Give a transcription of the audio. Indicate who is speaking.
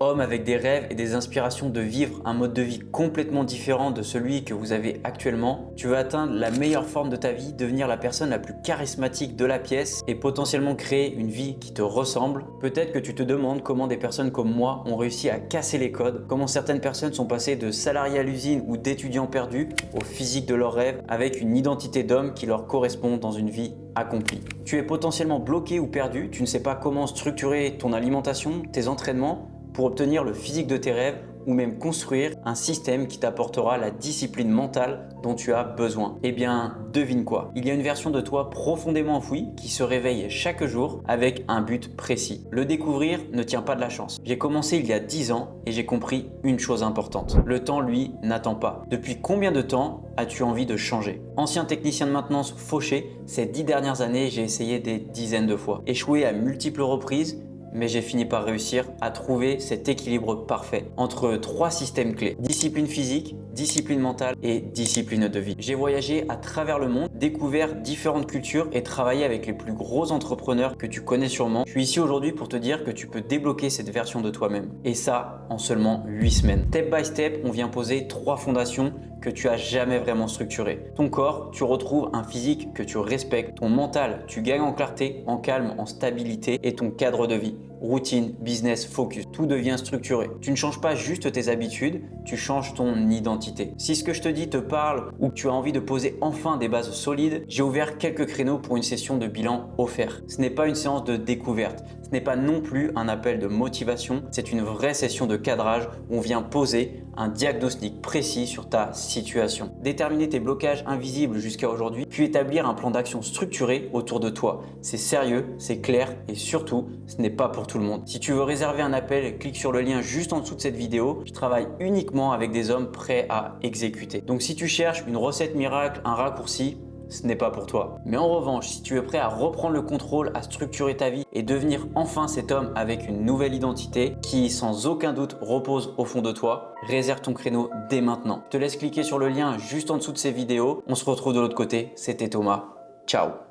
Speaker 1: Homme avec des rêves et des inspirations de vivre un mode de vie complètement différent de celui que vous avez actuellement, tu veux atteindre la meilleure forme de ta vie, devenir la personne la plus charismatique de la pièce et potentiellement créer une vie qui te ressemble. Peut-être que tu te demandes comment des personnes comme moi ont réussi à casser les codes, comment certaines personnes sont passées de salariés à l'usine ou d'étudiants perdus au physique de leurs rêves avec une identité d'homme qui leur correspond dans une vie accomplie. Tu es potentiellement bloqué ou perdu, tu ne sais pas comment structurer ton alimentation, tes entraînements, pour obtenir le physique de tes rêves ou même construire un système qui t'apportera la discipline mentale dont tu as besoin. Eh bien, devine quoi? Il y a une version de toi profondément enfouie qui se réveille chaque jour avec un but précis. Le découvrir ne tient pas de la chance. J'ai commencé il y a 10 ans et j'ai compris une chose importante. Le temps, lui, n'attend pas. Depuis combien de temps as-tu envie de changer? Ancien technicien de maintenance fauché, ces 10 dernières années, j'ai essayé des dizaines de fois. Échoué à multiples reprises, mais j'ai fini par réussir à trouver cet équilibre parfait entre 3 systèmes clés: discipline physique, discipline mentale et discipline de vie. J'ai voyagé à travers le monde, découvert différentes cultures et travaillé avec les plus gros entrepreneurs que tu connais sûrement. Je suis ici aujourd'hui pour te dire que tu peux débloquer cette version de toi-même, et ça en seulement 8 semaines. Step by step, on vient poser 3 fondations que tu as jamais vraiment structurées. Ton corps, tu retrouves un physique que tu respectes. Ton mental, tu gagnes en clarté, en calme, en stabilité, et ton cadre de vie, routine, business, focus, tout devient structuré. Tu ne changes pas juste tes habitudes, tu changes ton identité. Si ce que je te dis te parle ou que tu as envie de poser enfin des bases solides, j'ai ouvert quelques créneaux pour une session de bilan offert. Ce n'est pas une séance de découverte, ce n'est pas non plus un appel de motivation, c'est une vraie session de cadrage où on vient poser un diagnostic précis sur ta situation. Déterminer tes blocages invisibles jusqu'à aujourd'hui, puis établir un plan d'action structuré autour de toi. C'est sérieux, c'est clair et surtout, ce n'est pas pour tout le monde. Si tu veux réserver un appel, clique sur le lien juste en dessous de cette vidéo. Je travaille uniquement avec des hommes prêts à exécuter. Donc si tu cherches une recette miracle, un raccourci, ce n'est pas pour toi. Mais en revanche, si tu es prêt à reprendre le contrôle, à structurer ta vie et devenir enfin cet homme avec une nouvelle identité qui sans aucun doute repose au fond de toi, réserve ton créneau dès maintenant. Je te laisse cliquer sur le lien juste en dessous de ces vidéos. On se retrouve de l'autre côté. C'était Thomas. Ciao.